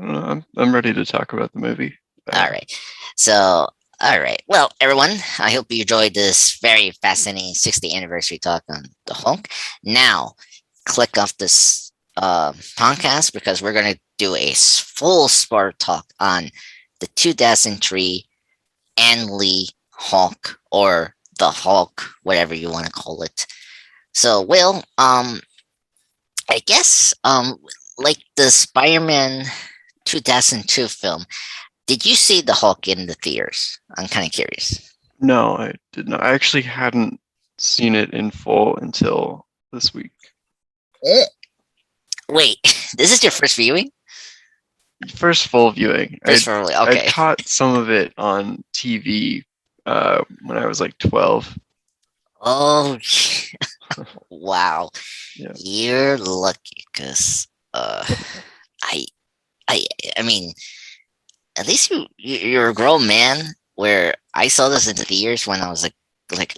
I don't know. I'm ready to talk about the movie. All right. So, all right. Well, everyone, I hope you enjoyed this very fascinating 60th anniversary talk on the Hulk. Now, click off this podcast because we're going to do a full sport talk on the 2003 Ang Lee Hulk, or the Hulk, whatever you want to call it. So, Will, I guess, like the Spider-Man 2002 film, did you see the Hulk in the theaters? I'm kind of curious. No, I did not. I actually hadn't seen it in full until this week. Eh. Wait, this is your first viewing? First full viewing. First I viewing, I okay. caught some of it on TV when I was like 12. Oh, wow. Yeah. You're lucky because I, I, I mean, at least you're a grown man. Where I saw this in the theaters when I was like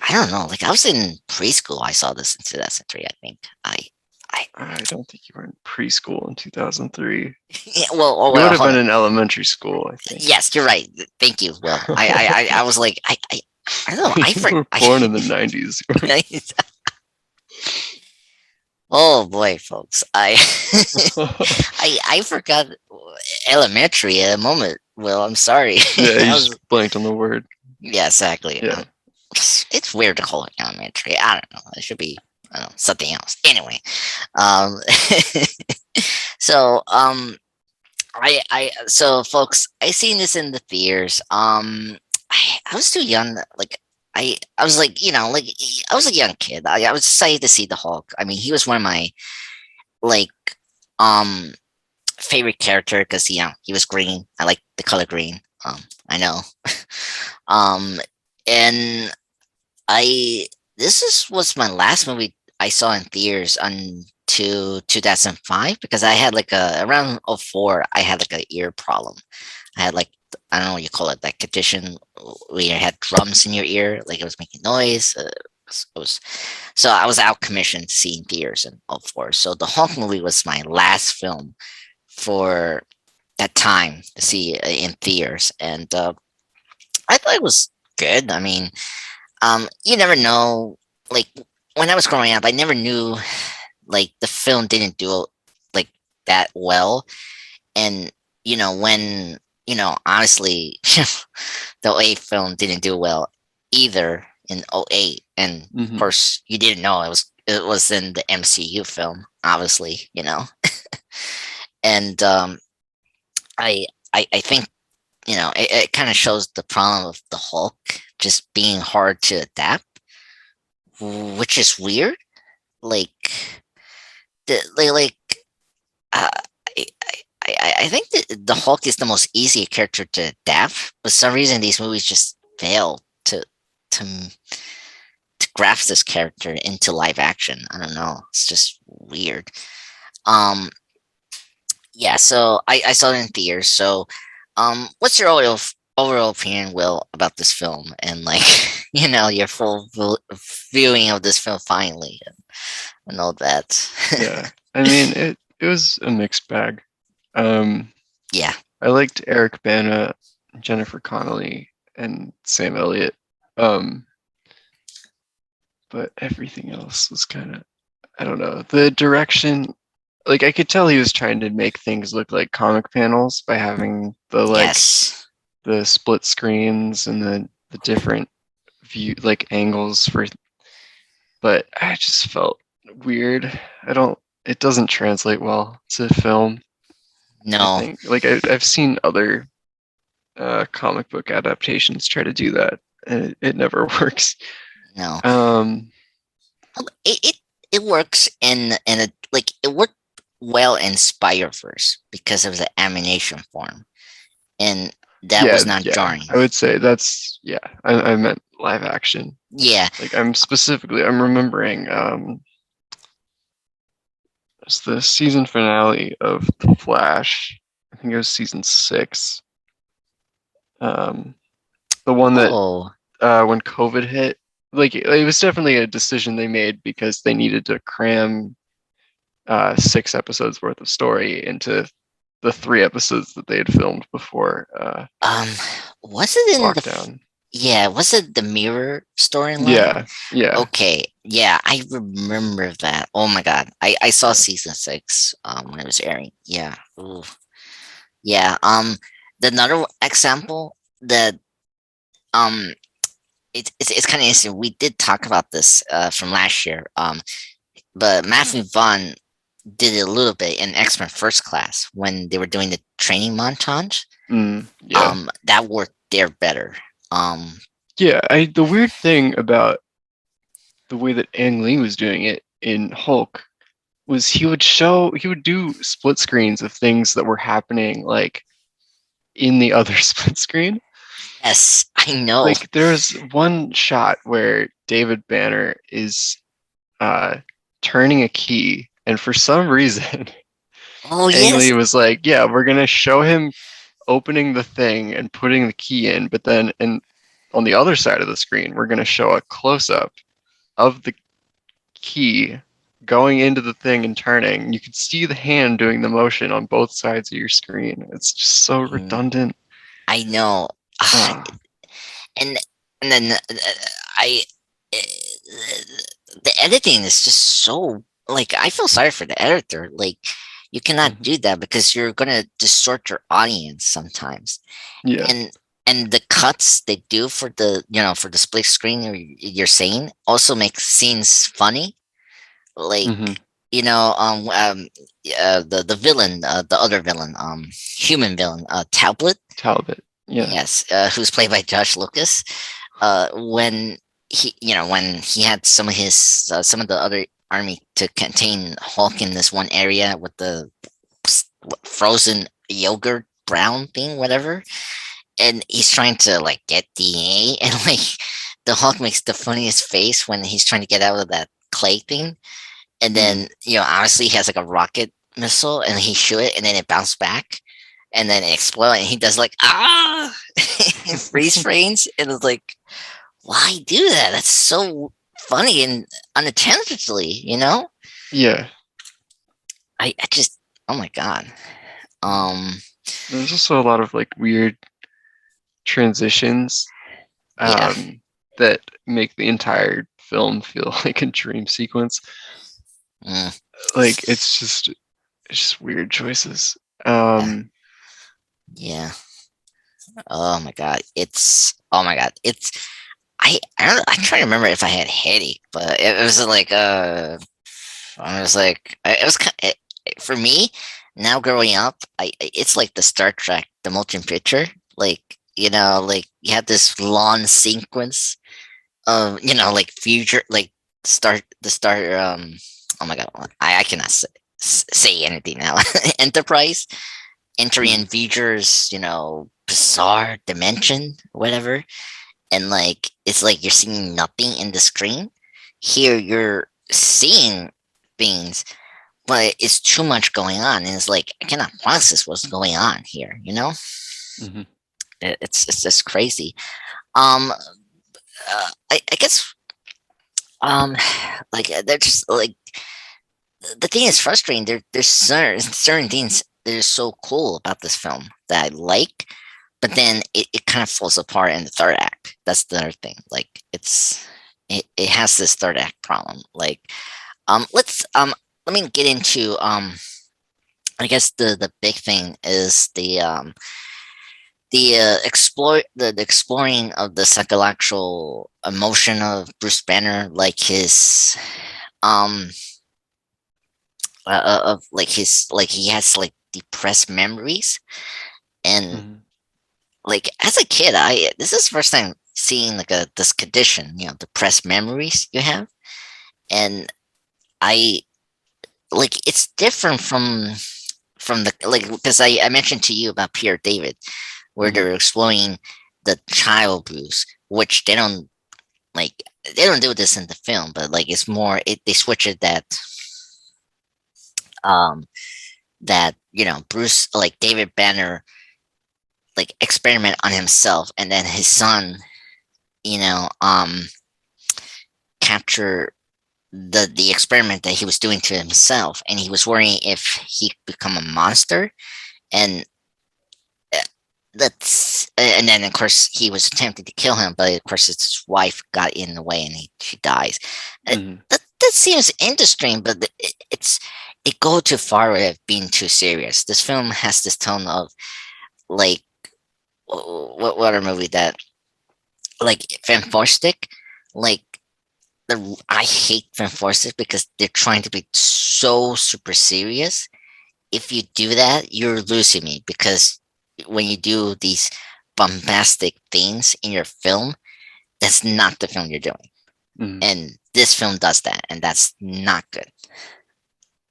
I don't know, like I was in preschool. I saw this in 2003. I think I I don't think you were in preschool in 2003. yeah, well, oh You would well, have hold been on. in elementary school, I think. Yes, you're right. Thank you. Well, I was like I don't know. You were born in the 90s. oh boy, folks, I forgot elementary at a moment. Well, I'm sorry. Yeah, you I just was blanked on the word. yeah, exactly. Yeah. It's weird to call it elementary. I don't know. It should be I don't know something else. Anyway, um, so so folks, I seen this in the theaters. I was too young. Like I was like like I was a young kid. I was excited to see the Hulk. I mean, he was one of my like um favorite character because he was green. I like the color green. I know. um, and I this is was my last movie I saw in theaters until 2005 because I had like a around '04 I had like an ear problem. I had like I don't know what you call it, that condition where you had drums in your ear, like it was making noise. It was so I was out commissioned to see in theaters in '04. So the Hulk movie was my last film for that time to see in theaters, and I thought it was good. I mean, you never know. Like when I was growing up, I never knew like the film didn't do like that well, and when honestly, the '08 film didn't do well either in '08, and of Hmm. course you didn't know it was in the MCU film, obviously, and I I think it kind of shows the problem of the Hulk just being hard to adapt, which is weird. Like like uh, I, I think that the Hulk is the most easy character to adapt, but for some reason these movies just fail to to grasp this character into live action. I don't know. It's just weird. Um, yeah. So I saw it in theaters. So, what's your overall opinion, Will, about this film and like your full viewing of this film finally and all that? Yeah. I mean, it was a mixed bag. Um, yeah. I liked Eric Bana, Jennifer Connelly, and Sam Elliott. Um, but everything else was kind of, I don't know. The direction, like I could tell he was trying to make things look like comic panels by having Yes. the split screens and the different view like angles for, but I just felt weird. I don't it doesn't translate well to film. I No. think like I've seen other comic book adaptations try to do that, and it never works. No. Um, It works in a like it worked well in Spider-Verse because of the animation form, and that was yeah, not yeah, jarring. I would say that's yeah. I meant live action. Yeah. Like I'm remembering it's the season finale of The Flash. I think it was season 6. Um, the one that Oh. when COVID hit, like it was definitely a decision they made because they needed to cram 6 episodes worth of story into the 3 episodes that they had filmed before Um, was it in the? lockdown. Yeah, was it the Mirror storyline? Yeah, yeah. Okay, yeah, I remember that. Oh my god, I saw season 6 when it was airing. Yeah, ooh. Yeah. Another example that um it's kind of interesting. We did talk about this from last year. But Matthew Vaughn did it a little bit in X Men First Class when they were doing the training montage. Yeah. That worked there better. Um, Yeah, the weird thing about the way that Ang Lee was doing it in Hulk was he would do split screens of things that were happening like in the other split screen. yes, I know. Like there's one shot where David Banner is uh turning a key, and for some reason Oh Ang yes. Lee was like, "Yeah, we're gonna show him opening the thing and putting the key in, but then on the other side of the screen, we're gonna show a close up of the key going into the thing and turning. You can see the hand doing the motion on both sides of your screen. It's just so Mm, redundant. I know. Ah, Uh, and and then I uh, the editing is just so like I feel sorry for the editor. Like you cannot mhm. do that because you're gonna distort your audience sometimes. Yeah. And the cuts they do for the for the split screen you're saying also make scenes funny. Like Hmm. you know the villain the other villain human villain Tablet. Talbot. Yeah. Yes, who's played by Josh Lucas. When when he had some of the other army to contain Hulk in this one area with the frozen yogurt brown thing, whatever, and he's trying to like get DA, and like the Hulk makes the funniest face when he's trying to get out of that clay thing, and Mm. then honestly he has like a rocket missile, and he shoot it, and then it bounced back, and then it explodes, and he does like freeze frames, and it's like, why do that? That's so funny and unintentionally. Yeah. I just, oh my god. Um, There's also a lot of like weird transitions yeah. that make the entire film feel like a dream sequence. Mm, Like it's just weird choices. yeah. Yeah. Oh my god. Oh my god. I don't I'm trying to remember if I had headache, but it was like I was like it was kind of, for me now growing up, it's like the Star Trek the motion picture, like like you have this long sequence of like future like start the start oh my god, I cannot say anything now. Enterprise entering Mm. in features, bizarre dimension, whatever, and like it's like you're seeing nothing in the screen. Here you're seeing things, but it's too much going on, and it's like I cannot process what's going on here. Hmm. It's just crazy. Um, I guess like they're just like the thing is frustrating. There's certain things that are so cool about this film that I like, but then it kind of falls apart in the third act. That's the other thing. Like it has this third act problem. Like let's let me get into I guess the big thing is the exploring of the psychological emotion of Bruce Banner, like his um of like his like he has like depressed memories, and Hmm. like as a kid I this is the first time seeing like a this condition, depressed memories you have, and I like it's different from the like because I mentioned to you about Pierre David where Hmm. they're exploring the child abuse, which like they don't do this in the film, but like it's more they switch it um that Bruce like David Banner like experiment on himself, and then his son you know um capture the experiment that he was doing to himself, and he was worrying if he could become a monster, and and then of course he was attempting to kill him, but of course his wife got in the way and she dies. Mhm. That seems interesting, but it go too far with being too serious. This film has this tone of like what a movie that like Fantastic, like I hate Fantastic because they're trying to be so super serious. If you do that, you're losing me because when you do these bombastic things in your film, that's not the film you're doing. Mhm. And this film does that, and that's not good.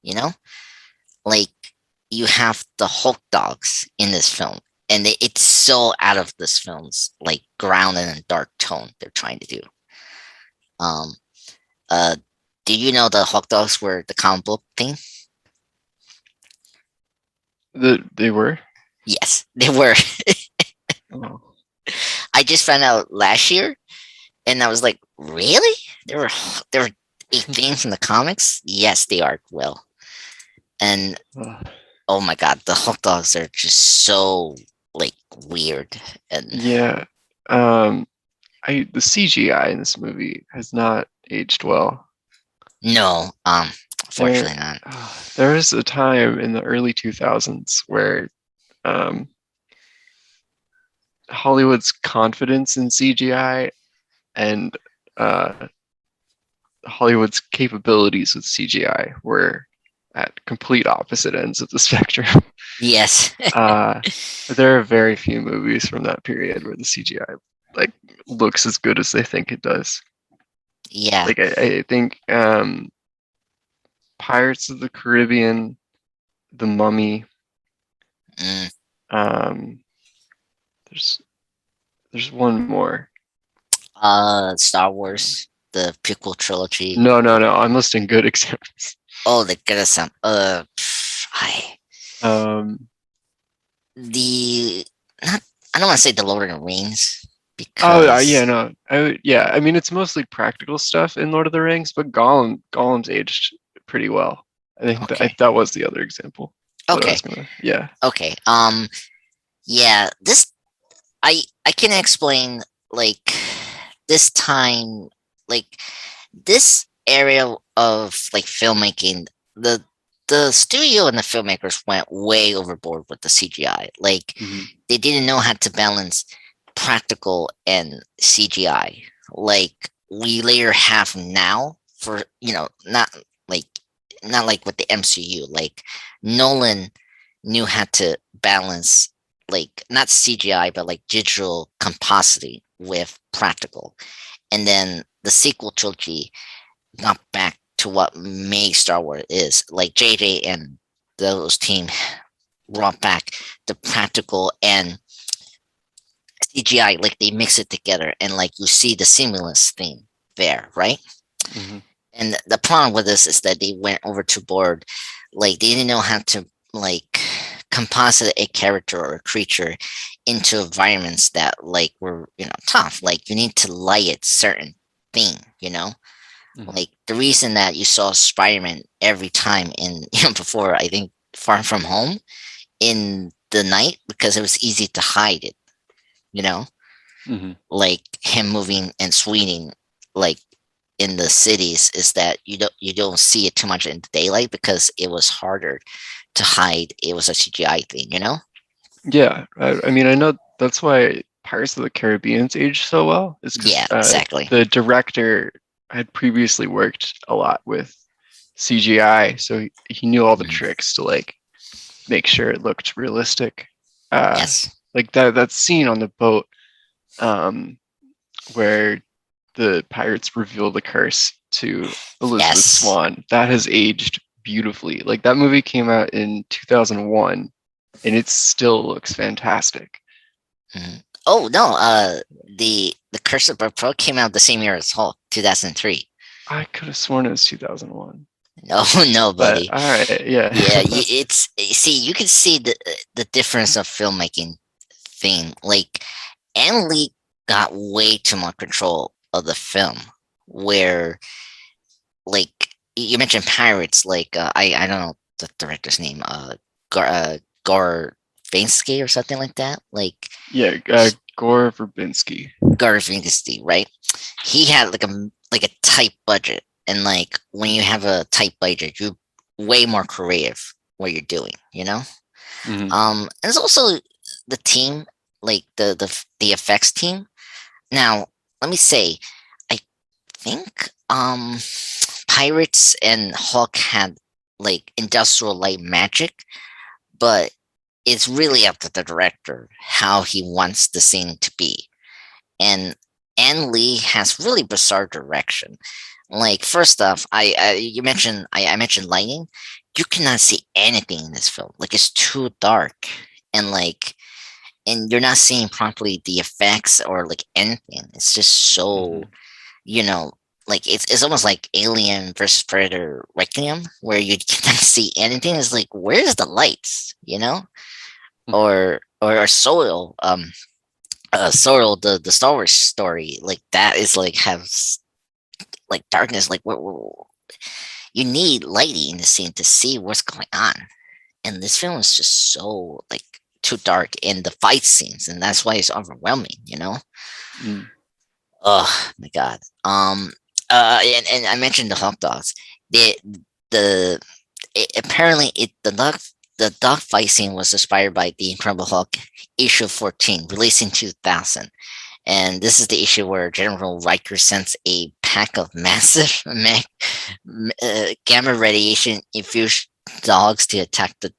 You know, like you have the Hulk dogs in this film, and it's so out of this film's like grounded and dark tone they're trying to do. Um, uh, do you know the Hulk dogs were the comic book thing? They were. Yes, they were. Oh. I just found out last year, and I was like, really? There were eight things in the comics. Yes, they are. Will, and oh my god, the Hulk dogs are just so like weird. And Yeah. I the CGI in this movie has not aged well. no, There, fortunately not. there was a time in the early 2000s where um, Hollywood's confidence in CGI and uh, Hollywood's capabilities with CGI were at complete opposite ends of the spectrum. Yes. Uh, there are very few movies from that period where the CGI like looks as good as they think it does. Yeah. Like I think Pirates of the Caribbean, The Mummy. Mm. Um, there's there's one more. Star Wars, the prequel trilogy. No. I'm listing good examples. Oh, the good some. I Um, the not. I don't want to say the Lord of the Rings yeah, because no. Yeah, I mean it's mostly practical stuff in Lord of the Rings, but Gollum's aged pretty well. I think okay, that was the other example that I okay, was gonna. Yeah. okay. Yeah. This I can explain like this time like this area of like filmmaking, the the studio and the filmmakers went way overboard with the CGI. Like Hmm. they didn't know how to balance practical and CGI. Like we later have now for like not like with the MCU. Like Nolan knew how to balance like not CGI but like digital compositing with practical. And then the sequel trilogy got back to what made Star Wars is. Like JJ and those team brought back the practical and CGI, like they mix it together and like you see the seamless thing there, right? Hmm. And the problem with this is that they went over to board, like they didn't know how to like composite a character or a creature into environments that like were tough. Like you need to light it certain thing, Hmm. like the reason that you saw Spider-Man every time in before I think Far From Home in the night because it was easy to hide it, you know, Hmm. like him moving and swinging like in the cities is that you don't see it too much in the daylight because it was harder to hide. It was a CGI thing. Yeah, I mean I know that's why Pirates of the Caribbean's aged so well. Is because Yeah, exactly. the director had previously worked a lot with CGI, so he knew all the Mm, tricks to like make sure it looked realistic. Uh, yes, like that scene on the boat, um, where the pirates reveal the curse to Elizabeth yes. Swann, that has aged beautifully. Like that movie came out in 2001, and it still looks fantastic. Mhm. Oh no, the Curse of Blood Pro came out the same year as Hulk, 2003. I could have sworn it was 2001, No, no, but buddy. all right, yeah. Yeah, see, you can see the difference of filmmaking thing. Like, Ang Lee got way too much control of the film, where like you mentioned pirates. Like, I don't know the director's name. Gar, Gar. Verbinski or something like that. Like Yeah, Gore Verbinski. Garfinski, right? He had like a tight budget, and like when you have a tight budget, you're way more creative what you're doing, you know. Hmm. And it's also the team, like the effects team. Now, let me say, I think Pirates and Hawk had like industrial light magic, but it's really up to the director how he wants the scene to be. And Ann Lee has really bizarre direction. Like first off, I mentioned lighting. You cannot see anything in this film. Like it's too dark, and like and you're not seeing properly the effects or like anything. It's just so, Hmm. you know, like it's almost like Alien versus Predator Requiem, where you cannot see anything. It's like where's the lights, you know, or Soil, Soil, the Star Wars story, like that is like has like darkness, like you need lighting in the scene to see what's going on, and this film is just so like too dark in the fight scenes, and that's why it's overwhelming, you know. Mm. Oh my god. And I mentioned the hot dogs. The the apparently the dog fight scene was inspired by the Incredible Hulk issue 14, released in 2000. And this is the issue where General Riker sends a pack of massive gamma radiation infused dogs to attack the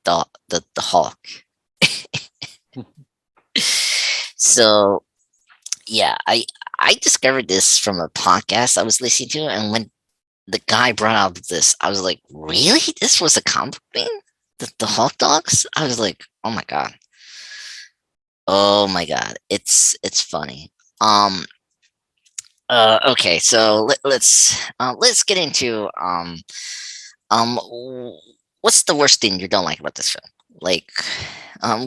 Hulk. So yeah, I discovered this from a podcast I was listening to, and when the guy brought up this, I was like, really? This was a comic thing? The hot dogs? I was like, oh my god. Oh my god. It's funny. Um okay, so let's get into what's the worst thing you don't like about this film? Like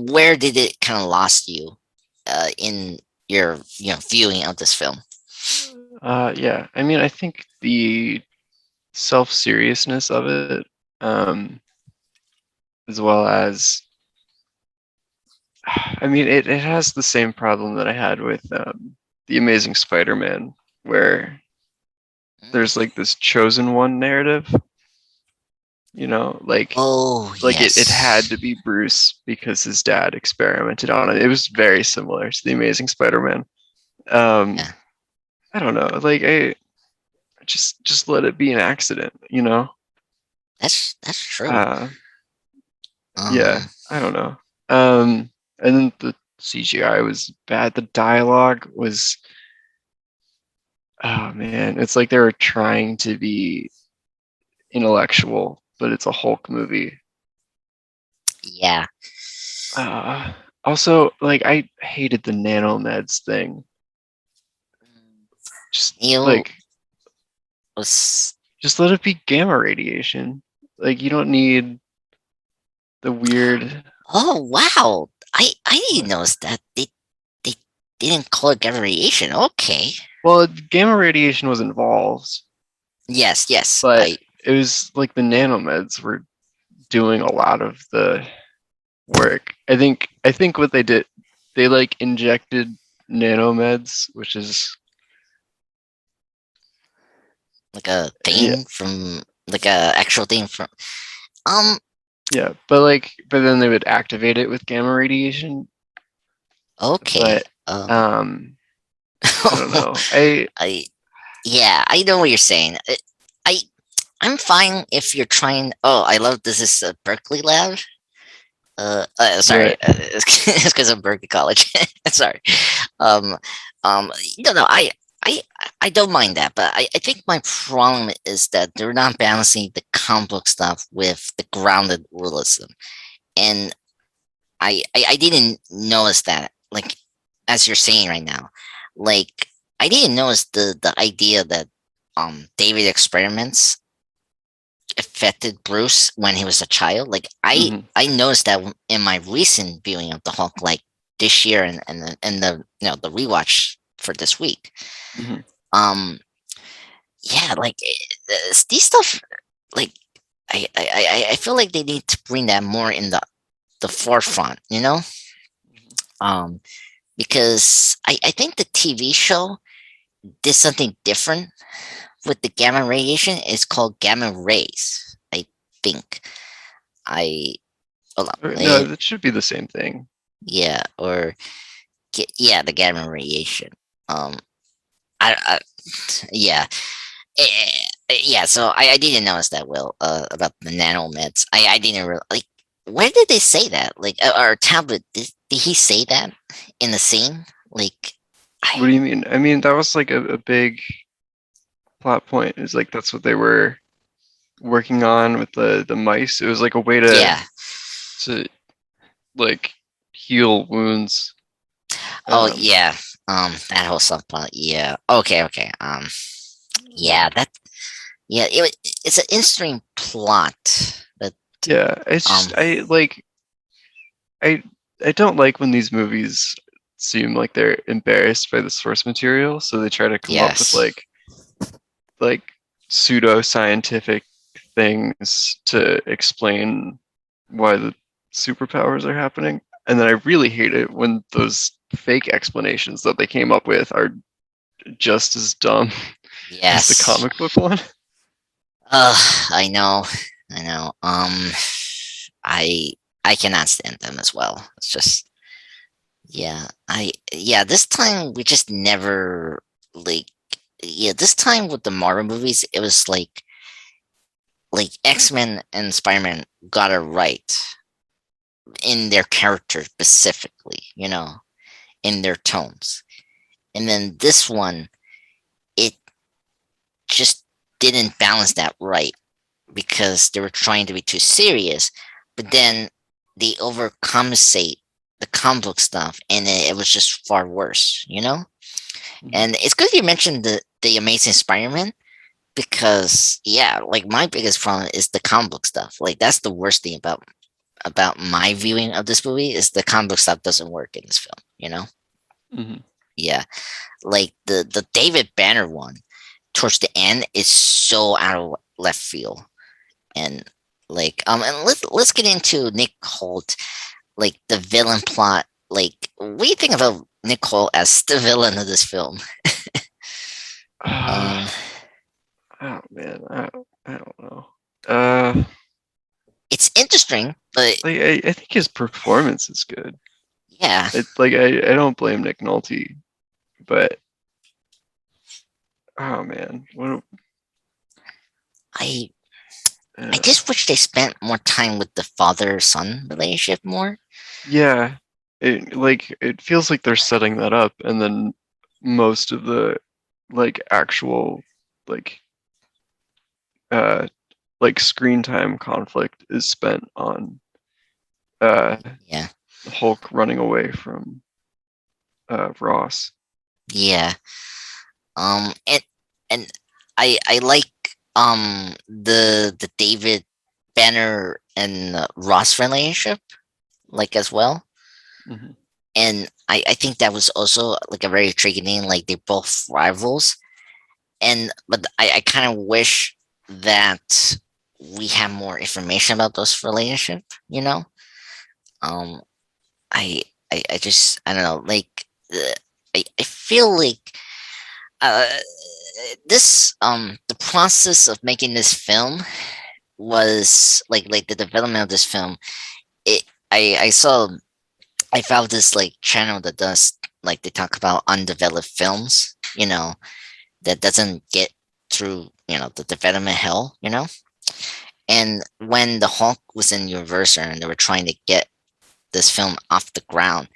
where did it kind of lost you in your viewing of this film? Yeah, I mean, I think the self-seriousness of it, um, as well as, I mean, it has the same problem that I had with the Amazing Spider-Man, where there's like this chosen one narrative, Oh it had yes. to be Bruce because his dad experimented on it. It was very similar to the Amazing Spider-Man. Um, Yeah, I don't know, just let it be an accident. that's true. Uh, yeah, Um, I don't know. And then the CGI was bad. The dialogue was, oh man, it's like they were trying to be intellectual, but it's a Hulk movie. yeah. Uh, Also, like I hated the nanomeds thing. Just Neil like was. just let it be gamma radiation. Like you don't need the weird. Oh wow! I didn't What? notice that they didn't call it gamma radiation. Okay. Well, gamma radiation was involved, Yes, yes. but it was like the nanomeds were doing a lot of the work. I think what they did, they like injected nanomeds, which is like a yeah, thing from like a actual thing from. Um. yeah, but then they would activate it with gamma radiation. Okay. But um, I don't know. I Yeah, I know what you're saying. I I'm fine if you're trying. Oh, I love this is a Berkeley lab. Sorry, Right. it's because of Berkeley College. Sorry. Um, no, no, I, I don't mind that, but I think my problem is that they're not balancing the comic book stuff with the grounded realism, and I didn't notice that. Like as you're saying right now, like I didn't notice the idea that David experiments affected Bruce when he was a child. Like Hmm. I noticed that in my recent viewing of the Hulk, like this year and the the rewatch for this week. Hmm. Um, yeah, like these stuff, like I feel like they need to bring that more in the the forefront, um, because I think the TV show did something different with the gamma radiation. It's called gamma rays. I think I hold Or, on, no, that should be the same thing. yeah, or yeah, the gamma radiation. Um, I yeah, yeah. So I didn't notice that, Will, about the nanomeds. I didn't really like. Where did they say that? Like, or tablet? Did he say that in the scene? Like, What I do you mean? I mean, that was like a big plot point. Is like that's what they were working on with the mice. It was like a way yeah. to like heal wounds. Oh Um, yeah. That whole subplot. Yeah. Okay. Okay. Yeah. That. Yeah. It's an interesting plot. But yeah, it's um. just I I don't like when these movies seem like they're embarrassed by the source material, so they try to come up with Yes. like pseudo scientific things to explain why the superpowers are happening. And then I really hate it when those fake explanations that they came up with are just as dumb as the Yes. comic book one. I know. I know. I I cannot stand them as well. It's just yeah. This time we just never like yeah. This time with the Marvel movies, it was like X-Men and Spider-Man got it right in their characters specifically, in their tones. And then this one, it just didn't balance that right because they were trying to be too serious, but then they overcompensate the comic book stuff, and it was just far worse. Mhm. And it's good you mentioned the Amazing Spider-Man because yeah, like my biggest problem is the comic book stuff. Like that's the worst thing about my viewing of this movie is the comic book stuff doesn't work in this film. Mhm. Yeah, like the David Banner one towards the end is so out of left field, and and let's get into Nick Holt, like the villain plot. Like, what do you think about Nick Holt as the villain of this film? Uh, Um, oh man, I don't know. Uh, it's interesting, but I think his performance is good. yeah, I don't blame Nick Nolte, but oh man, what? I I Uh, just wish they spent more time with the father son relationship more. yeah, it feels like they're setting that up, and then most of the actual like uh screen time conflict is spent on uh Yeah, Hulk running away from Ross. yeah. And I like the David Banner and Ross relationship like as well. Hmm. And I think that was also like a very intriguing, like they're both rivals. But I kind of wish that we have more information about those relationship. Um I I just I don't know, like I feel like uh the process of making this film was like the development of this film. It I saw I found this like channel that does like they talk about undeveloped films, that doesn't get through, the development hell. And when the Hulk was in Universal and they were trying to get this film off the ground,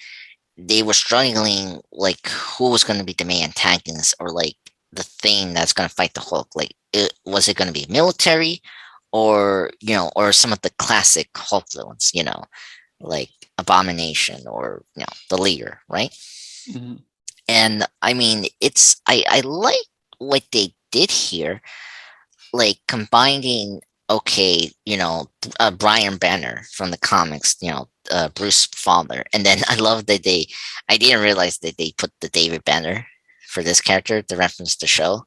they were struggling like who was going to be the main antagonist or like the thing that's going to fight the Hulk. Like, was it going to be military, or or some of the classic Hulk villains, like Abomination or the Leader, right? Hmm. And I mean, I like what they did here, like combining okay, Brian Banner from the comics, Bruce father, and then I love that I didn't realize that they put the David Banner for this character to reference the show.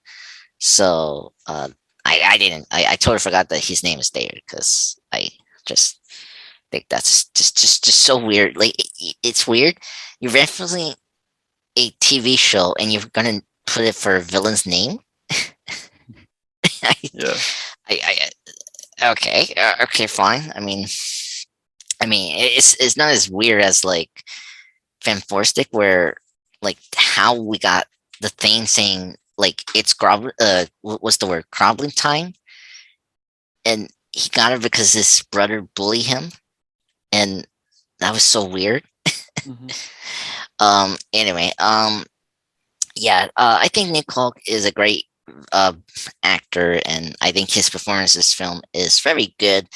So I totally forgot that his name is David because I just think that's just so weird. Like it's weird. You're referencing a TV show and you're gonna put it for a villain's name. I, Yeah. okay, okay, fine. It's not as weird as like Fanforstic, where like how we got the thing saying like it's what's the word, groveling time, and he got it because his brother bullied him, and that was so weird. Hmm. Anyway, yeah, I think Nick Hulk is a great uh actor, and I think his performance in this film is very good.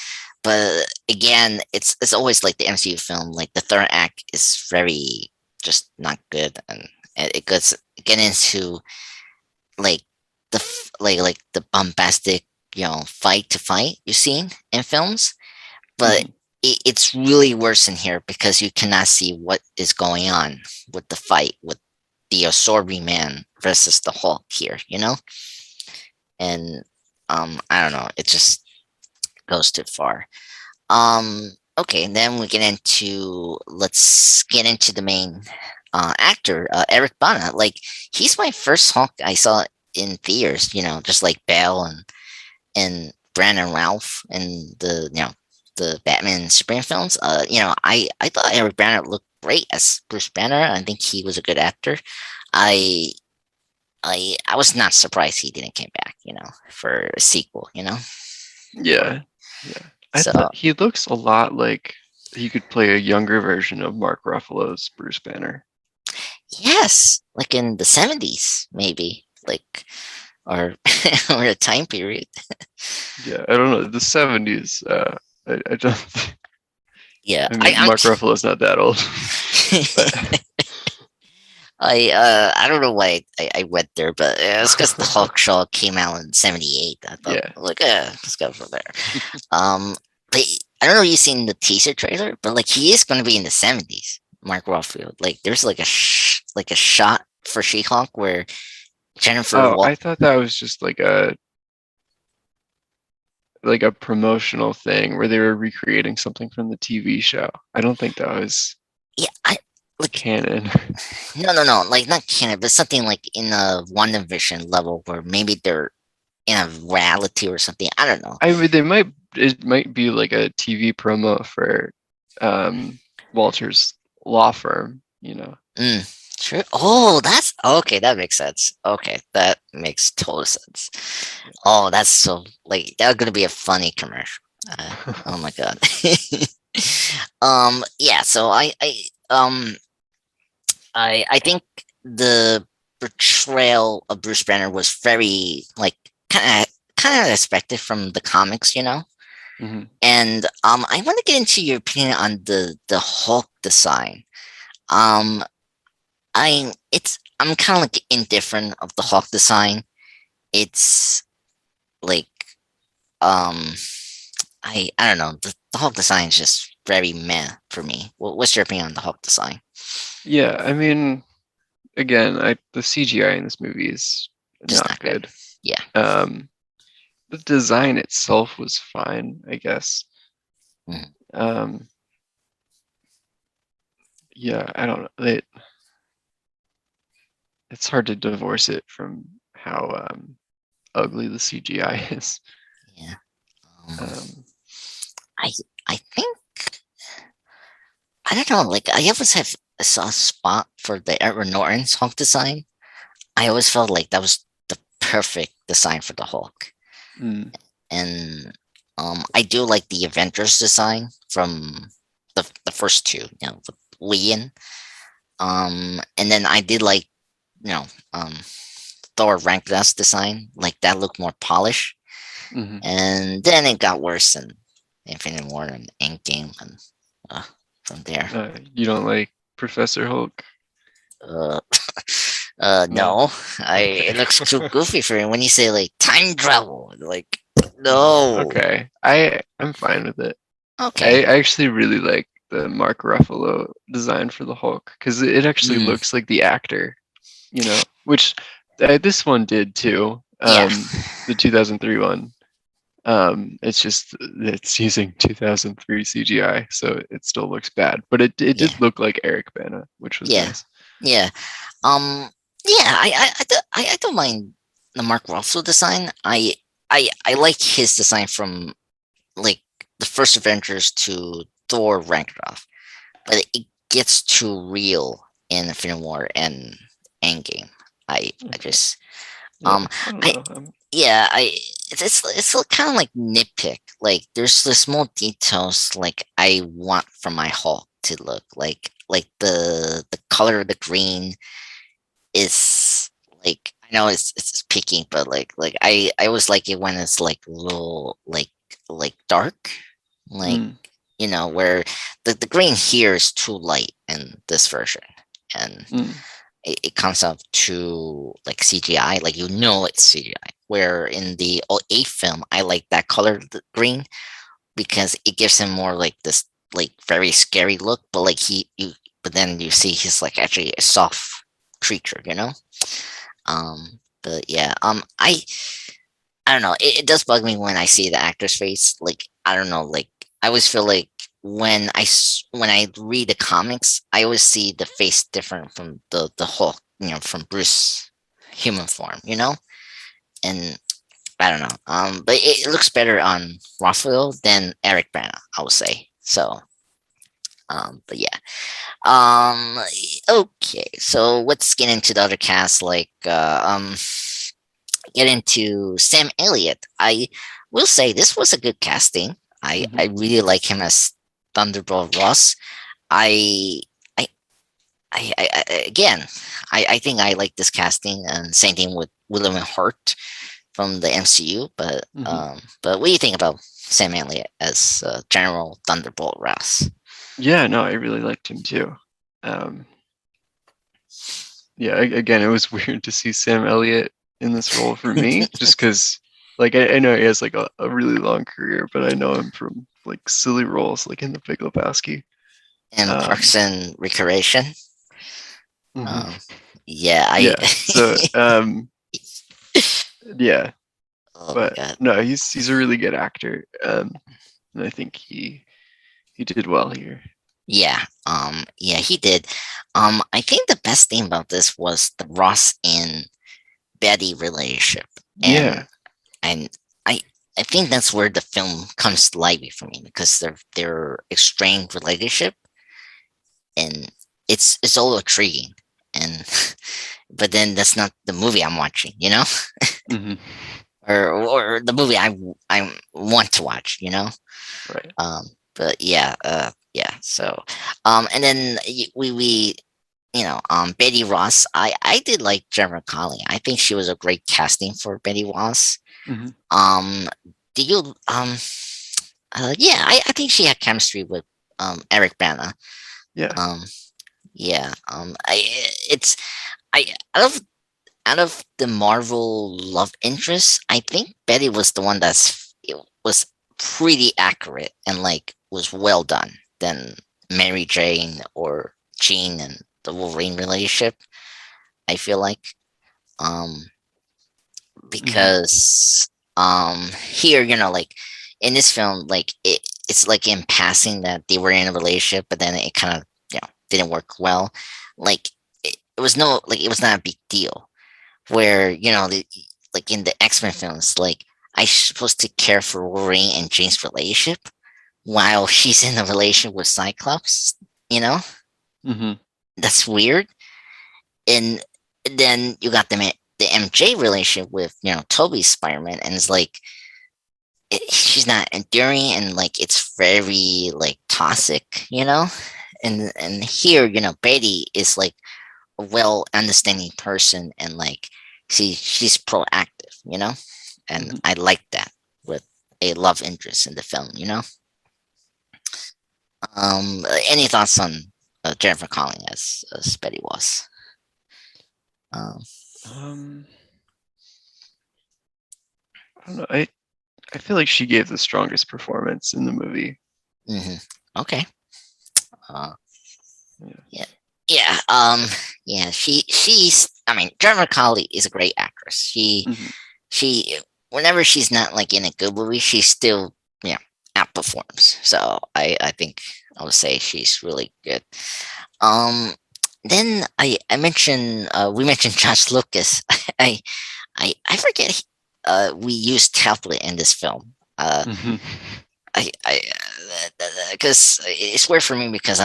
But again, it's always like the MCU film. Like the third act is very just not good, and it goes get into like like the bombastic, fight to fight you've seen in films, but Hmm. it's really worse in here because you cannot see what is going on with the fight with the Sorby man versus the Hulk here, and I don't know, it just goes too far. Okay, then we get into let's get into the main actor, Eric Bana. Like he's my first Hulk I saw in theaters, just like Bale and Brandon Ralph and the Batman and Superman films. I thought Eric Bana looked great as Bruce Banner. I think he was a good actor. I I was not surprised he didn't came back, for a sequel. Yeah. Yeah. I So thought he looks a lot like he could play a younger version of Mark Ruffalo's Bruce Banner. yes, like in the 70s, maybe, like, or or a time period. Yeah, I don't know. The 70s, I don't. Yeah, I mean, Mark Ruffalo's not that old, but I don't know why I went there, but it's because the Hulk show came out in '78. I thought, yeah. like, let's go from there. Um, but I don't know if you've seen the teaser trailer, but like he is going to be in the '70s. Mark Ruffalo, like, there's like like a shot for She-Hulk where Jennifer Oh, Walt. I thought that was just like a promotional thing where they were recreating something from the TV show. I don't think that was Yeah, I like canon. no, like not canon, but something like in a WandaVision level where maybe they're in a reality or something. I don't know. I mean, it might be like a TV promo for um, Walter's law firm. Mm, true. Oh, that's okay. That makes sense. Okay, that makes total sense. Oh, that's so like that's gonna be a funny commercial. Oh my god. Yeah. So I think the portrayal of Bruce Banner was very like kind of expected from the comics. Hmm. And I want to get into your opinion on the Hulk design. Um, I'm kind of like indifferent of the Hulk design. It's like um I don't know, the Hulk design is just very meh for me. What's your opinion on the Hulk design? Yeah, I mean, again, the CGI in this movie is Just not not good. good. Yeah. Um, the design itself was fine, I guess. Mhm. Um, yeah, I don't know. It's hard to divorce it from how ugly the CGI is. Yeah. Um, Um, I I think I don't know. Like I always have a soft spot for the Edward Norton's Hulk design. I always felt like that was the perfect design for the Hulk. mm, And I do like the Avengers design from the first two, with Lian. And then I did like, you know, um, Thor Ragnarok's design, like that looked more polished. hmm. And then it got worse in Infinity War and Endgame, and uh, from there. You don't like Professor Hulk? Uh, No. no, Okay. it looks too goofy for me when you say like time travel. Like, no. Okay. I'm fine with it. Okay. I actually really like the Mark Ruffalo design for the Hulk because it actually Mm, looks like the actor, which this one did too. yeah. The 2003 one. It's just it's using 2003 CGI, so it still looks bad. But it Yeah, did look like Eric Bana, which was yeah, nice. yeah. Um, yeah, I don't mind the Mark Ruffalo design. I like his design from like the first Avengers to Thor Ragnarok, but it gets too real in Infinity War and Endgame. I Okay. just Yeah, um I don't I know. yeah I it's kind of like nitpick. Like there's the small details like I want from my Hulk to look like the color of the green is like I know it's picking, but I always like it when it's like a little like dark, like Mm, where the green here is too light in this version, and mm, it comes up to like CGI, like it's CGI. Where in the '08 film, I like that color, the green, because it gives him more like this like very scary look, but like but then you see he's like actually a soft creature, but yeah, I don't know. It does bug me when I see the actor's face. Like I don't know. Like I always feel like when I read the comics, I always see the face different from the Hulk. From Bruce human form. And I don't know. But it looks better on Raphael than Eric Bana, I would say. So, but yeah. Um, okay. So let's get into the other cast. Get into Sam Elliott. I will say this was a good casting. hmm I really like him as Thunderbolt Ross. I I again, I think I like this casting, and same thing with William Hurt from the MCU. hmm But what do you think about Sam Elliott as General Thunderbolt Ross? Yeah, no, I really liked him too. Um, yeah, again, it was weird to see Sam Elliott in this role for me, just because, like, I know he has like a really long career, but I know him from like silly roles, like in The Big Lebowski. And Um, Parks and Recreation. mhm. Um, yeah, I. Yeah, so yeah, Oh my but god. no, he's a really good actor, and I think he did well here. Yeah, yeah, he did. I think the best thing about this was the Ross and Betty relationship, and Yeah, and I I think that's where the film comes to life for me, because their strained relationship, and it's all intriguing, and but then that's not the movie I'm watching, hmm or the movie I want to watch. right. Um, but yeah, yeah. So, and then we Betty Ross. I did like Jennifer Connelly. I think she was a great casting for Betty Ross. hmm Um, did you yeah, I think she had chemistry with Eric Bana. Yeah. Um, yeah. It's I out of the Marvel love interests, I think Betty was the one it was pretty accurate and like was well done than Mary Jane or Jean and the Wolverine relationship. I feel like, um, hmm because here, like in this film, like it's like in passing that they were in a relationship, but then it kind of didn't work well. Like it was it was not a big deal, where like in the X-Men films, like I supposed to care for Wolverine and Jane's relationship while she's in a relation with Cyclops. You know, hmm that's weird. And then you got the MJ relationship with Toby's Spider-Man, and it's like she's not enduring, and like it's very like toxic. And here Betty is like a well understanding person, and like she's proactive, and hmm I like that with a love interest in the film. Any thoughts on Jennifer Connelly as Betty was? um Um, I don't know. I feel like she gave the strongest performance in the movie. mhm. Okay. uh Yeah. yeah, yeah, yeah, she's, I mean, Jennifer Connelly is a great actress. hmm She whenever she's not like in a good movie, she still outperforms. So I think I would say she's really good. Um, then I mentioned we mentioned Josh Lucas. I I forget we used tablet in this film. Hmm. I because it's weird for me because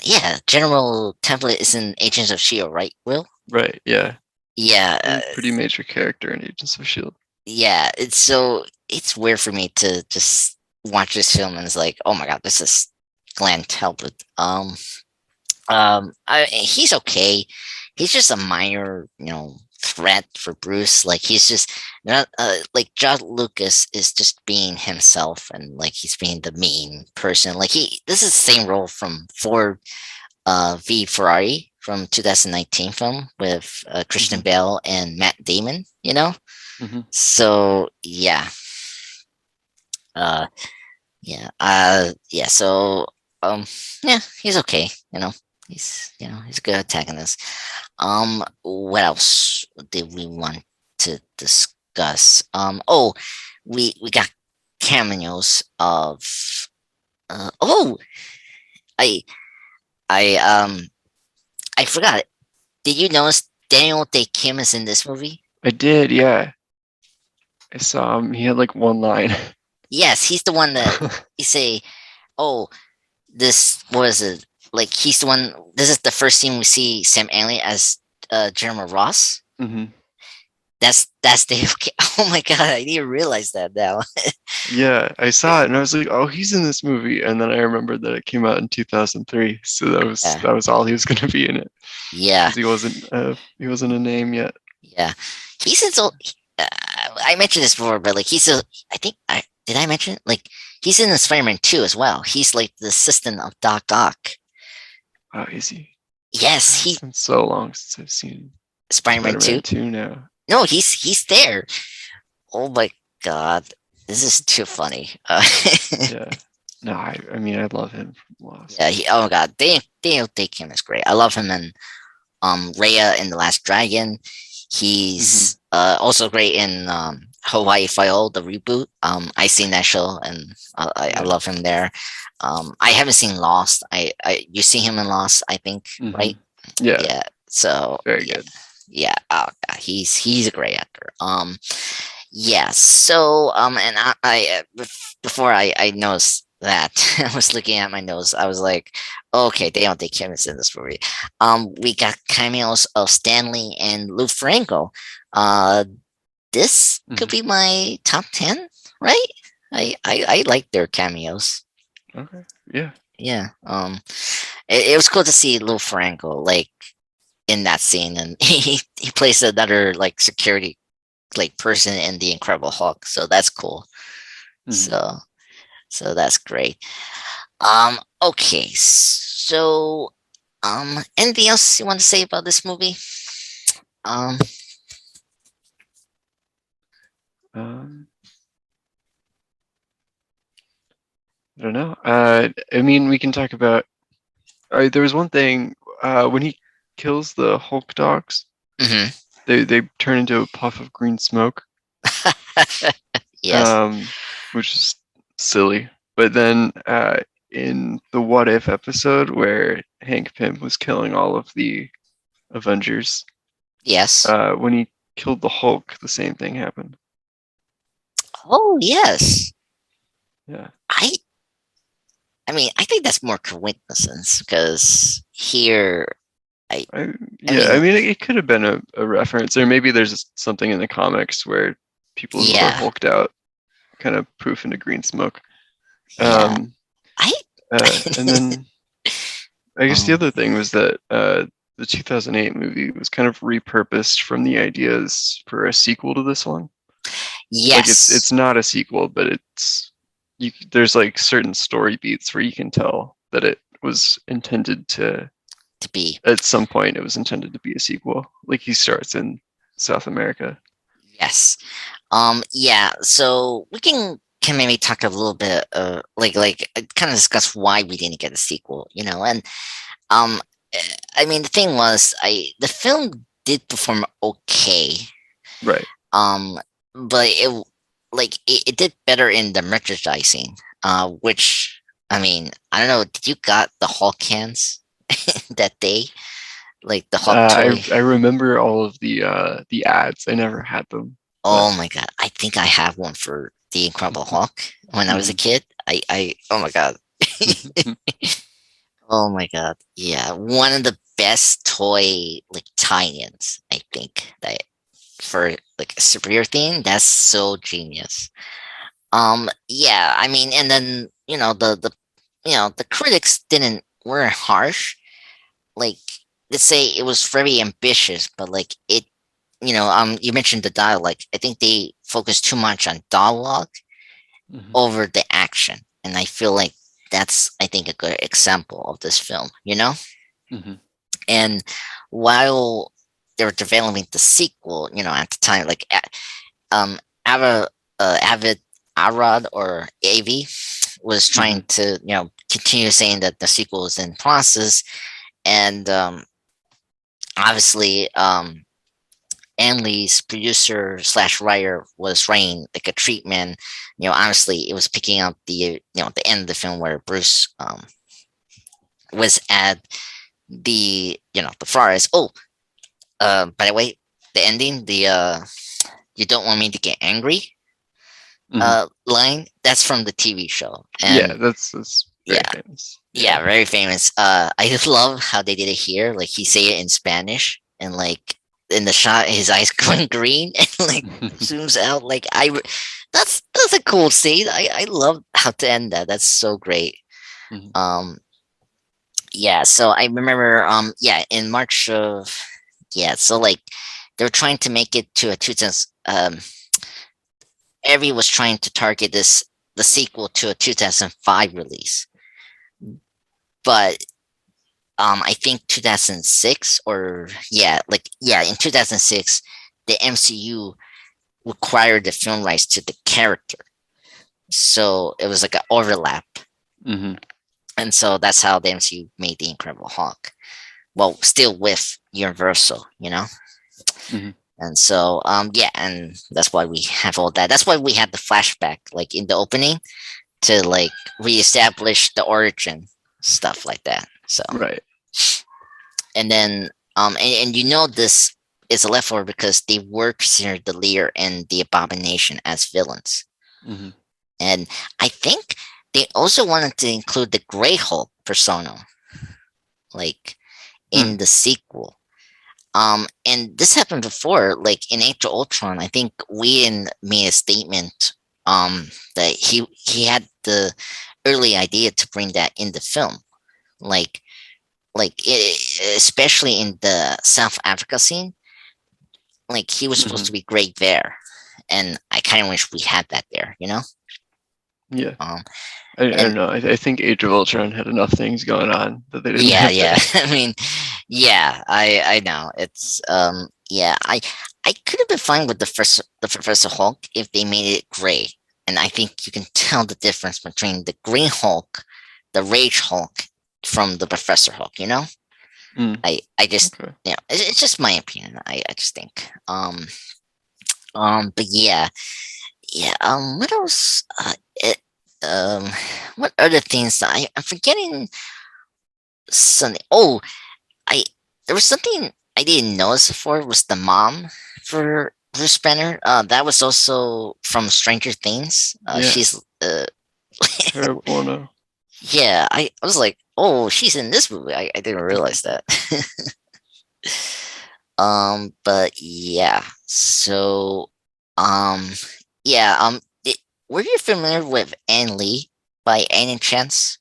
yeah, General Tablet is in Agents of Shield, right? Will? Right. Yeah. Yeah, Pretty major character in Agents of Shield. yeah. It's weird for me to just watch this film and it's like, oh my god, this is Glenn Talbot. He's okay. He's just a minor, threat for Bruce. Like he's just not like John Lucas is just being himself, and like he's being the mean person. Like this is the same role from Ford v Ferrari from 2019 film with Christian Hmm. Bale and Matt Damon. Hmm. So uh, yeah. So yeah, he's okay. He's a good antagonist. What else did we want to discuss? We got cameos of. Oh, I I I forgot it. Did you notice Daniel Day Kim is in this movie? I did. Yeah. I saw him. He had like one line. Yes, he's the one that you say. Oh, this was it? Like he's the one. This is the first scene we see Sam Elliott as Jeremy Ross. Hmm. That's Dave. Oh my god, I didn't realize that now. Yeah, I saw it and I was like, "Oh, he's in this movie." And then I remembered that it came out in 2003, so that was Yeah, that was all he was going to be in it yeah, because he wasn't a name yet. yeah. He's in so. I mentioned this before, but like he's a. I think I did. I mention like he's in the Spider-Man 2 as well. He's like the assistant of Doc Ock. Oh, is he? Yes, It's been so long since I've seen Spider-Man 2. Spider-Man 2 now. No, he's there. Oh my god, this is too funny. Yeah. No, I mean I love him from Lost. Yeah. Oh my god, Daniel Day Kim is great. I love him in Raya in the Last Dragon. Hmm. He's also great in Hawaii Five-O, the reboot. I seen that show and I Yeah. love him there. I haven't seen Lost. I you see him in Lost, I think, Hmm. right? Yeah, Yeah. So very yeah, good. yeah. Oh god, he's a great actor. Yeah. So and before I noticed that I was looking at my notes, I was like, okay, they don't take chemists in this movie. We got cameos of Stanley and Lou Ferrigno. Uh, this could Hmm. be my top 10, right? I like their cameos. Okay. Yeah. Yeah. It was cool to see Lou Ferrigno like in that scene, and he plays another like security like person in the Incredible Hulk, so that's cool. Hmm. So that's great. Okay, so anything else you want to say about this movie? Um, Um, I don't know. I mean, we can talk about. There was one thing when he kills the Hulk dogs, mhm. they turn into a puff of green smoke, Yes, um, which is silly. But then in the What If episode where Hank Pym was killing all of the Avengers, yes. when he killed the Hulk, the same thing happened. Oh, yes. Yeah. I I mean, I think that's more coincidence because here, I I, I yeah, I mean, mean, it could have been a reference, or maybe there's something in the comics where people who are yeah, hulked out kind of poof into green smoke. yeah. Um, I and then I guess the um other thing was that the 2008 movie was kind of repurposed from the ideas for a sequel to this one. Like it's yes, not a sequel, but there's like certain story beats where you can tell that it was intended to to be. at some point it was intended to be a sequel. Like he starts in South America. Yes. Yeah, so we can maybe talk a little bit like kind of discuss why we didn't get a sequel, and um I mean the thing was the film did perform okay. Right. Um but it did better in the merchandising. Which I mean, I don't know. Did you got the Hulk cans that day? Like the Hulk toy? I remember all of the ads. I never had them, but Oh my god! I think I have one for the Incredible Hulk when I was a mhm. kid. Oh my god. Oh my god. Yeah, one of the best toy like tie-ins, I think, that for like a superhero theme. That's so genius. Yeah, I mean, and then the critics didn't were harsh. Like, let's say it was very ambitious, but like you mentioned the dialogue. I think they focused too much on dialogue Mhm. over the action, and I feel like that's, I think, a good example of this film. Mhm. And while they were developing the sequel, at the time, like Ava, Avid Arad or Avi was trying Mhm. to continue saying that the sequel is in process, and obviously Ann Lee's producer slash writer was writing like a treatment. Honestly, it was picking up the end of the film where Bruce was at the forest. Oh, by the way, the ending, the "You don't want me to get angry" Mhm. line, that's from the TV show, Yeah, and that's yeah, very famous. Yeah. yeah, very famous. I just love how they did it here. Like he say it in Spanish, and like in the shot, his eyes going green, and like zooms out. That's a cool scene. I love how to end that. That's so great. Mhm. Um, yeah. So I remember. Yeah, in March of yeah. So like they were trying to make it to a 2000. Evie was trying to target the sequel to a 2005 release, but I think 2006 or in 2006 the MCU required the film rights to the character, so it was like an overlap, Mhm. and so that's how the MCU made the Incredible Hulk. Well, still with Universal. Mhm. And so yeah, and that's why we have all that. That's why we had the flashback like in the opening to like reestablish the origin stuff like that. So Right. and then and this is a leftover because they were considered the Lear and the Abomination as villains, Mhm. and I think they also wanted to include the Grey Hulk persona like Hmm. in the sequel. And this happened before, like in Age of Ultron. I think Whedon made a statement that he had the early idea to bring that in the film, like especially in the South Africa scene. Like he was supposed Mhm. to be great there, and I kind of wish we had that there. Yeah. Um, I don't and know. I think Age of Ultron had enough things going on that they didn't yeah, have to. yeah. I mean, yeah, I know it's yeah. I could have been fine with the Professor Hulk if they made it gray, and I think you can tell the difference between the Green Hulk, the Rage Hulk, from the Professor Hulk. Mm, I just okay. it's just my opinion. I just think but yeah. Yeah. What else? Um, what other things that I'm forgetting? Something. Oh, I there was something I didn't notice before was the mom for Bruce Banner. That was also from Stranger Things. Yeah. She's Tara Buono. yeah. I was like, oh, she's in this movie. I didn't realize that. But yeah. So, um, yeah. Were you familiar with Ann Lee by any chance?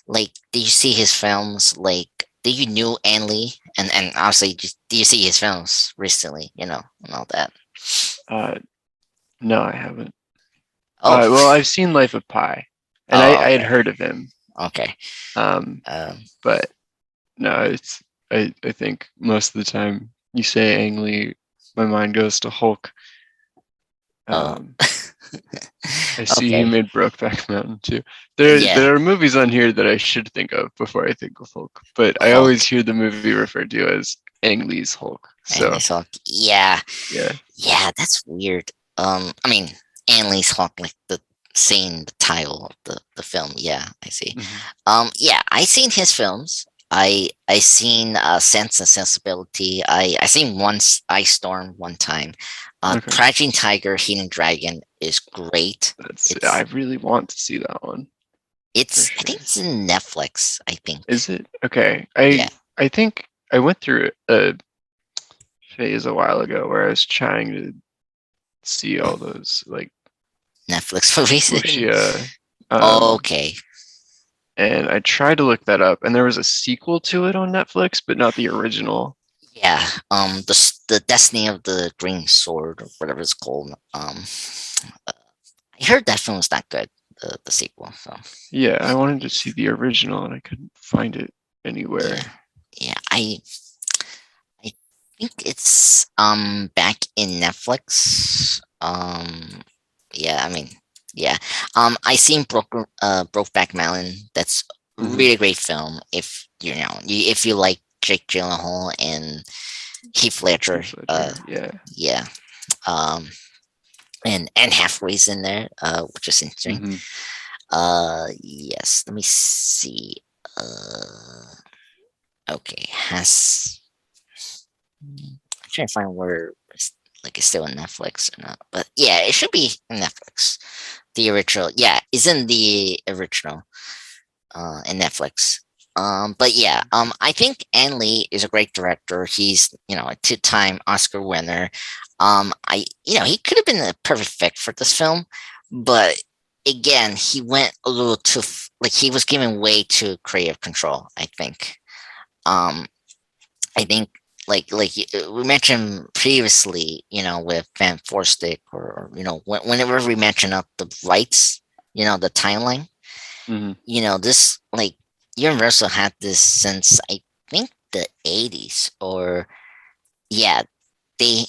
Like, did you see his films? Like, did you knew Ann Lee? And obviously, do you see his films recently? And all that. Uh, no, I haven't. Oh, Well, I've seen Life of Pi, and oh, I had okay, heard of him. okay. Um, Um, but no, I think most of the time you say Ang Lee, my mind goes to Hulk. oh, Um, I see he okay. made Brokeback Mountain too. Yeah, There are movies on here that I should think of before I think of Hulk, but I always Hulk hear the movie referred to as Ang Lee's Hulk. and So his Hulk. Yeah, yeah. yeah. That's weird. I mean, Ang Lee's Hulk, like the saying the title of the film. Yeah, I see. Hmm. Yeah, I seen his films. I seen Sense and Sensibility. I seen once Ice Storm one time. Okay, Crouching Tiger, Hidden Dragon is great. that's I It's really want to see that one for it's I think sure. it's in Netflix. I think. Is it okay? Yeah, I think I went through a phase a while ago where I was trying to see all those like Netflix movies. fuchsia, um, Okay. and I tried to look that up, and there was a sequel to it on Netflix, but not the original. Yeah. The Destiny of the Green Sword or whatever it's called. I heard that film was not good. The sequel. So Yeah, I wanted to see the original, and I couldn't find it yeah, anywhere. yeah. I think it's back in Netflix. Yeah. I mean, yeah. I seen Brokeback Mountain. That's a Hmm. really great film. If you know, if you like Jake Gyllenhaal and Heath Ledger. Heath Ledger, yeah. Yeah. Um, and Halfway's in there, which is interesting. Hmm. Yes. Let me see. Okay. I'm trying to find where it's still in Netflix or not, but yeah, it should be in Netflix. The original, yeah, is in the original, in Netflix. But yeah, I think Ang Lee is a great director. He's, a two-time Oscar winner. He could have been a perfect fit for this film, but again, he went a little too, like he was given way too creative control. Um, I think we mentioned previously, with Van Forstick, or whenever we mention up the rights, the timeline, Hmm. this like Universal had this since I think the 80s, or yeah, they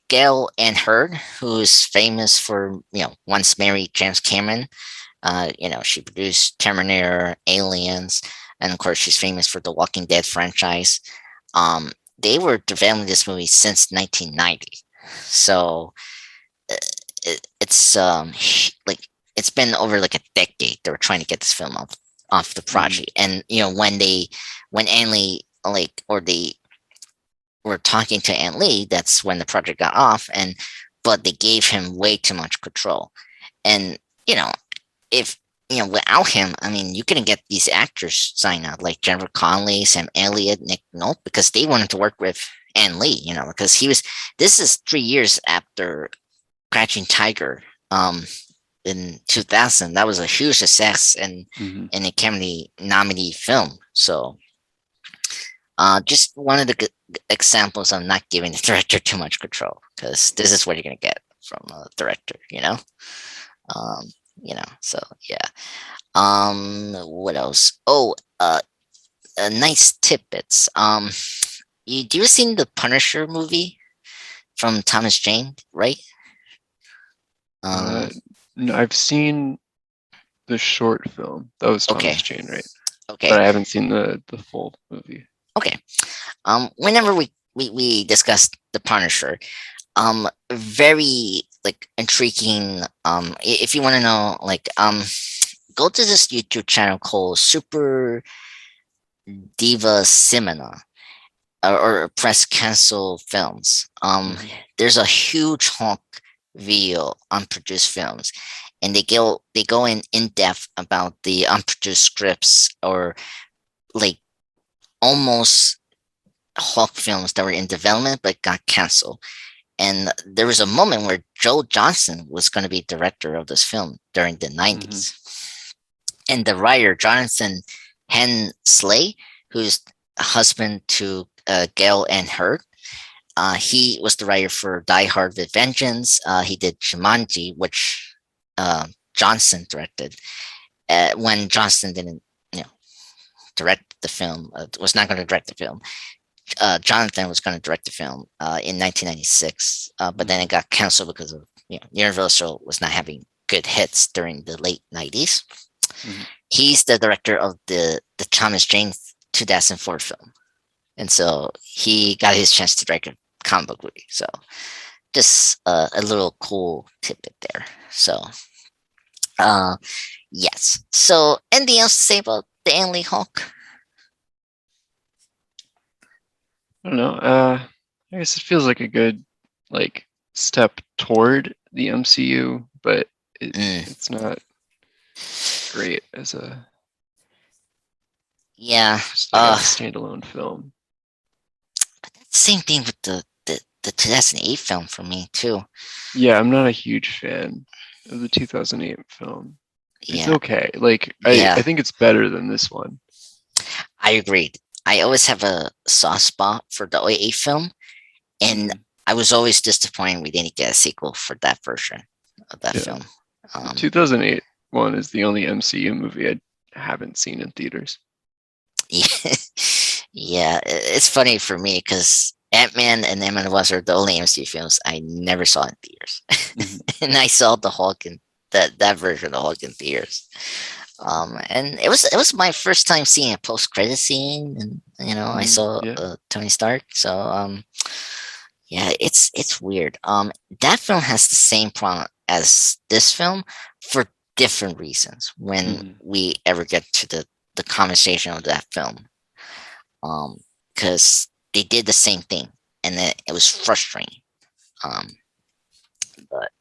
Gail Ann Hurd, who's famous for once married James Cameron. She produced Terminator, Aliens, and of course she's famous for the Walking Dead franchise. Um, they were developing this movie since 1990, so uh, it's like it's been over like a decade. They were trying to get this film off the Hmm. project, and when An Lee or they were talking to An Lee, that's when the project got off, but they gave him way too much control, and you know if without him, I mean, you couldn't get these actors signed up like Jennifer Connelly, Sam Elliott, Nick Nolte, because they wanted to work with An Lee, because he was. This is 3 years after Crouching Tiger, in 2000. That was a huge success and Hmm. an Academy nominee film. So, just one of the examples of not giving the director too much control, because this is what you're gonna get from a director, Um, so yeah. What else? Oh, nice tidbits. You seen the Punisher movie from Thomas Jane, right? Uh, Um, no, I've seen the short film. That was okay, Thomas Jane, right? okay, But I haven't seen the full movie. okay. Whenever we discussed the Punisher, very like intriguing. If you want to know, go to this YouTube channel called Super Diva Cinema, or Press Cancel Films. Hmm. There's a huge honk video unproduced films, and they go in depth about the unproduced scripts, or like almost Hawk films that were in development but got canceled. And there was a moment where Joe Johnson was going to be director of this film during the Hmm. 90s. And the writer, Jonathan Hensley, who's a husband to Gail Ann Hurd, he was the writer for Die Hard with Vengeance. He did Jumanji, which Johnson directed. When Johnson didn't, direct the film, was not going to direct the film. Jonathan was going to direct the film in 1996, but then Hmm. it got canceled because of Universal was not having good hits during the late 90s. Hmm. He's the director of the Thomas Jane 2004 film, and so he got his chance to direct a comic book movie. So just a little cool tidbit there. So, uh, yes. So, anything else to say about the Ang Lee Hulk? I don't know. I guess it feels like a good like step toward the MCU, but Mm, it's not great as a yeah. just like a standalone film. But that's the same thing with the 2008 film for me too. Yeah, I'm not a huge fan of the 2008 film. It's Yeah, okay. Like I yeah, think it's better than this one. I agreed. I always have a soft spot for the '08 film, and Mhm. I was always disappointed we didn't get a sequel for that version of that Yeah. film. The Um, 2008 one is the only MCU movie I haven't seen in theaters. yeah, yeah, it's funny for me because Ant-Man and Ant-Man was are the only MCU films I never saw in theaters, Mhm. and I saw the Hulk in that version of the Hulk in theaters. And it was my first time seeing a post credit scene, and I saw Yeah. Tony Stark. So yeah, it's weird. That film has the same problem as this film for different reasons. When Mhm. we ever get to the conversation of that film, because they did the same thing, and it was frustrating. Um, but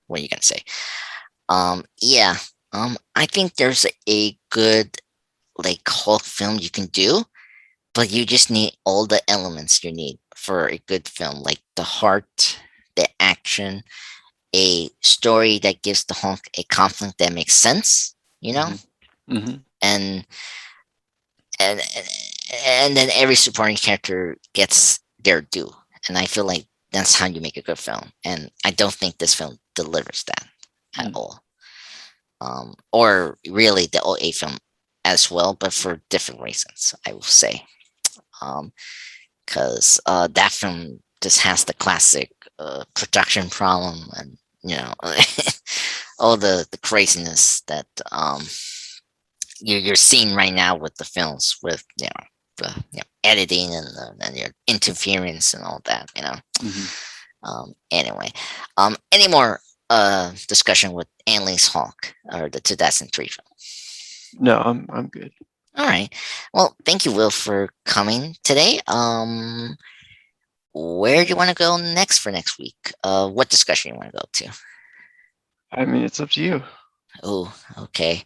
what are you gonna say? Yeah. I think there's a good like Hulk film you can do, but you just need all the elements you need for a good film, like the heart, the action, a story that gives the Hulk a conflict that makes sense, Mhm. Mhm. and and and then every supporting character gets their due. And I feel like that's how you make a good film. And I don't think this film delivers that at Mhm. all. Or really the OA film as well, but for different reasons, I will say. Because that film just has the classic production problem, and all the craziness that you're seeing right now with the films, with the editing and your interference and all that. Mhm. Anyway, any more discussion with Ang Lee's Hulk or the 2003 film? No, I'm good. All right. Well, thank you, Will, for coming today. Where do you want to go next for next week? What discussion you want to go to? I mean, it's up to you. Oh, okay.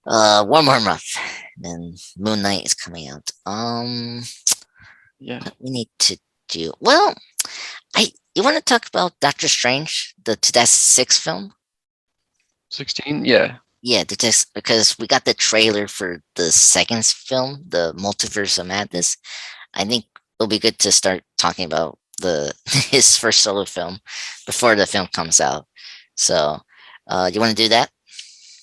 One more month, then Moon Knight is coming out. Yeah. What we need to do? Well, you want to talk about Doctor Strange, the 2006 film? 16? Yeah. Yeah, because we got the trailer for the second film, the Multiverse of Madness. I think it'll be good to start talking about the his first solo film before the film comes out. So, you want to do that?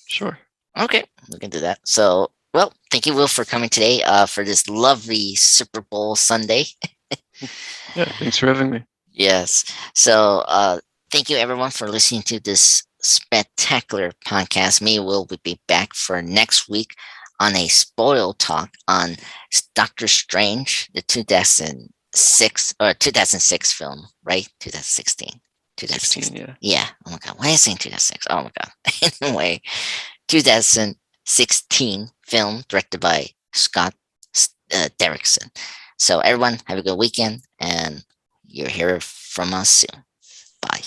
Sure. Okay, we can do that. So, well, thank you, Will, for coming today for this lovely Super Bowl Sunday. Yeah, thanks for having me. Yes. So, thank you, everyone, for listening to this spectacular podcast. Me and Will be back for next week on a spoil talk on Doctor Strange, the 2006 film, right? 2016. 16, 2016. yeah. Yeah. Oh my God. Why am I saying 2006? Oh my God. Anyway, 2016 film directed by Scott Derrickson. So, everyone, have a good weekend, and you'll hear from us soon. Bye.